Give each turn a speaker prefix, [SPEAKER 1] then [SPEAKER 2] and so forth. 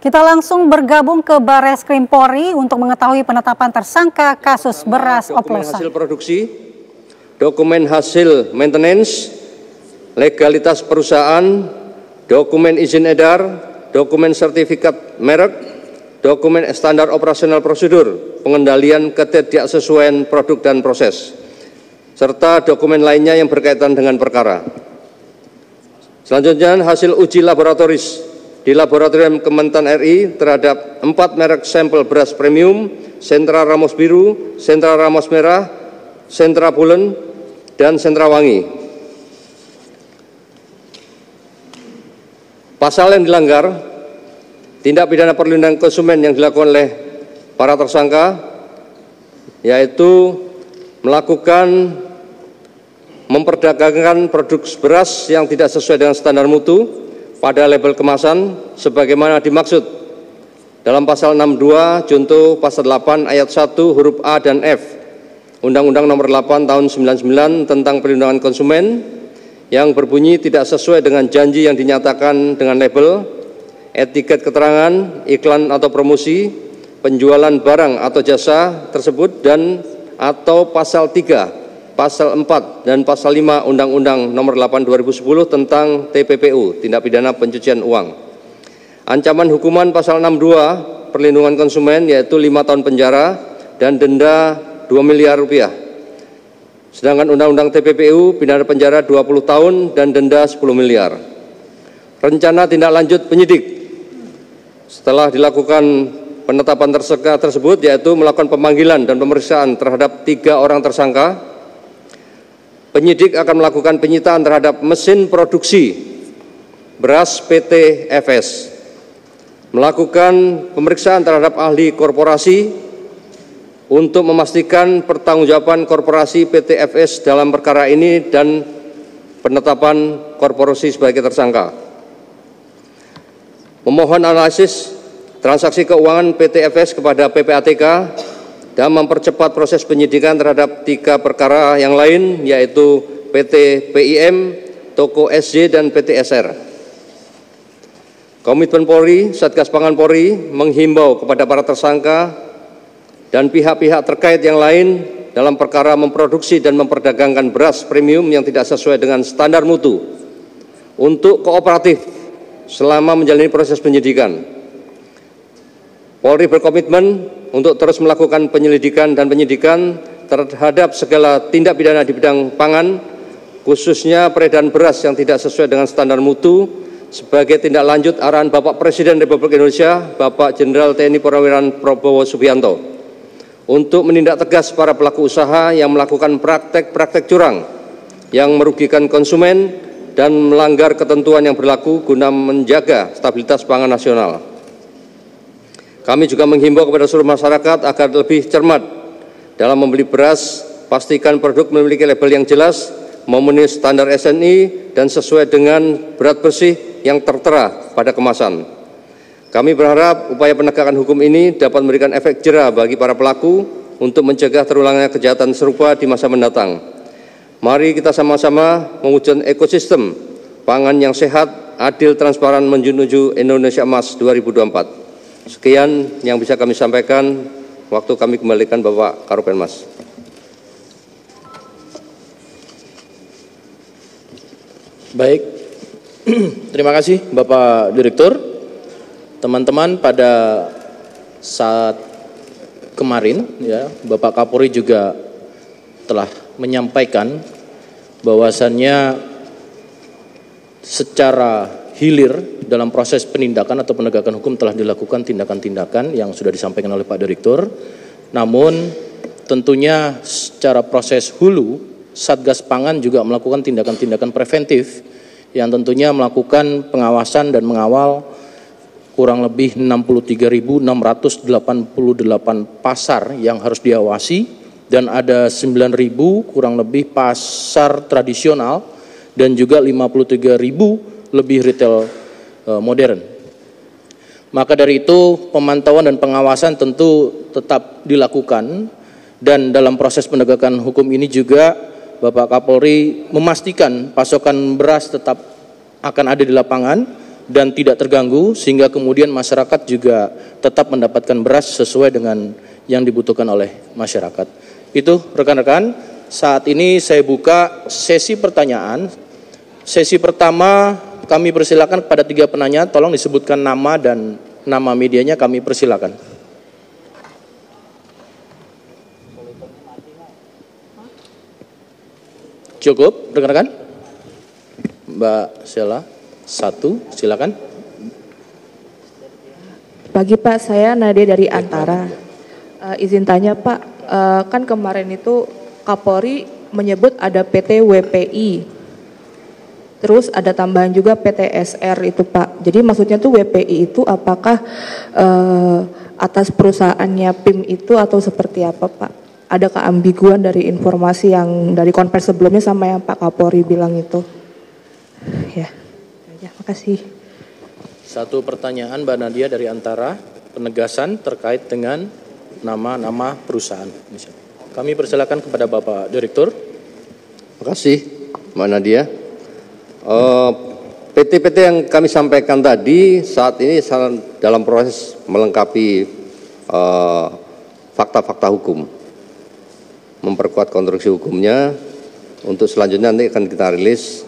[SPEAKER 1] Kita langsung bergabung ke Barreskrim Polri untuk mengetahui penetapan tersangka kasus beras oplosan.
[SPEAKER 2] Hasil produksi, dokumen hasil maintenance, legalitas perusahaan, dokumen izin edar, dokumen sertifikat merek, dokumen standar operasional prosedur, pengendalian ketidaksesuaian produk dan proses, serta dokumen lainnya yang berkaitan dengan perkara. Selanjutnya, hasil uji laboratoris di Laboratorium Kementan RI terhadap 4 merek sampel beras premium, Sentra Ramos Biru, Sentra Ramos Merah, Sentra Bulen, dan Sentra Wangi. Pasal yang dilanggar, tindak pidana perlindungan konsumen yang dilakukan oleh para tersangka, yaitu melakukan memperdagangkan produk beras yang tidak sesuai dengan standar mutu pada label kemasan sebagaimana dimaksud dalam pasal 62 junto pasal 8 ayat 1 huruf A dan F Undang-Undang Nomor 8 Tahun 99 tentang Perlindungan Konsumen yang berbunyi tidak sesuai dengan janji yang dinyatakan dengan label, etiket keterangan, iklan atau promosi, penjualan barang atau jasa tersebut dan atau pasal 3, pasal 4 dan pasal 5 Undang-Undang Nomor 8 2010 tentang TPPU, tindak pidana pencucian uang. Ancaman hukuman pasal 62 perlindungan konsumen yaitu 5 tahun penjara dan denda 2 miliar rupiah. Sedangkan Undang-Undang TPPU pidana penjara 20 tahun dan denda 10 miliar. Rencana tindak lanjut penyidik setelah dilakukan penetapan tersangka tersebut yaitu melakukan pemanggilan dan pemeriksaan terhadap 3 orang tersangka. Penyidik akan melakukan penyitaan terhadap mesin produksi beras PT FS, melakukan pemeriksaan terhadap ahli korporasi untuk memastikan pertanggungjawaban korporasi PT FS dalam perkara ini dan penetapan korporasi sebagai tersangka. Memohon analisis transaksi keuangan PT FS kepada PPATK dan mempercepat proses penyidikan terhadap 3 perkara yang lain yaitu PT PIM, Toko SJ, dan PT SR. Komitmen Polri, Satgas Pangan Polri menghimbau kepada para tersangka dan pihak-pihak terkait yang lain dalam perkara memproduksi dan memperdagangkan beras premium yang tidak sesuai dengan standar mutu untuk kooperatif selama menjalani proses penyidikan. Polri berkomitmen untuk terus melakukan penyelidikan dan penyidikan terhadap segala tindak pidana di bidang pangan, khususnya peredaran beras yang tidak sesuai dengan standar mutu, sebagai tindak lanjut arahan Bapak Presiden Republik Indonesia, Bapak Jenderal TNI Purnawirawan Prabowo Subianto, untuk menindak tegas para pelaku usaha yang melakukan praktek-praktek curang yang merugikan konsumen dan melanggar ketentuan yang berlaku guna menjaga stabilitas pangan nasional. Kami juga menghimbau kepada seluruh masyarakat agar lebih cermat dalam membeli beras, pastikan produk memiliki label yang jelas, memenuhi standar SNI, dan sesuai dengan berat bersih yang tertera pada kemasan. Kami berharap upaya penegakan hukum ini dapat memberikan efek jera bagi para pelaku untuk mencegah terulangnya kejahatan serupa di masa mendatang. Mari kita sama-sama mewujudkan ekosistem pangan yang sehat, adil, transparan menuju Indonesia Emas 2024. Sekian yang bisa kami sampaikan, waktu kami kembalikan Bapak Karopenmas.
[SPEAKER 3] Baik, terima kasih Bapak Direktur. Teman-teman, pada saat kemarin ya Bapak Kapolri juga telah menyampaikan bahwasannya secara hilir dalam proses penindakan atau penegakan hukum telah dilakukan tindakan-tindakan yang sudah disampaikan oleh Pak Direktur. Namun tentunya secara proses hulu, Satgas Pangan juga melakukan tindakan-tindakan preventif yang tentunya melakukan pengawasan dan mengawal kurang lebih 63.688 pasar yang harus diawasi dan ada 9.000 kurang lebih pasar tradisional dan juga 53.000 lebih retail modern. Maka dari itu pemantauan dan pengawasan tentu tetap dilakukan dan dalam proses penegakan hukum ini juga Bapak Kapolri memastikan pasokan beras tetap akan ada di lapangan dan tidak terganggu, sehingga kemudian masyarakat juga tetap mendapatkan beras sesuai dengan yang dibutuhkan oleh masyarakat. Itu rekan-rekan, saat ini saya buka sesi pertanyaan. Sesi pertama kami persilakan kepada 3 penanya, tolong disebutkan nama dan nama medianya, kami persilakan. Cukup, rekan-rekan? Mbak Sela, 1, silakan.
[SPEAKER 4] Pagi Pak, saya Nadia dari Antara. Izin tanya Pak, kan kemarin itu Kapolri menyebut ada PT WPI, terus ada tambahan juga PT SR itu Pak. Jadi maksudnya tuh WPI itu apakah atas perusahaannya PIM itu atau seperti apa Pak? Ada keambiguan dari informasi yang dari konferensi sebelumnya sama yang Pak Kapolri bilang itu. Ya, makasih.
[SPEAKER 3] 1 pertanyaan Mbak Nadia dari Antara, penegasan terkait dengan nama-nama perusahaan. Kami persilakan kepada Bapak Direktur.
[SPEAKER 2] Terima kasih Mbak Nadia. PT-PT yang kami sampaikan tadi saat ini dalam proses melengkapi fakta-fakta hukum, memperkuat konstruksi hukumnya. Untuk selanjutnya nanti akan kita rilis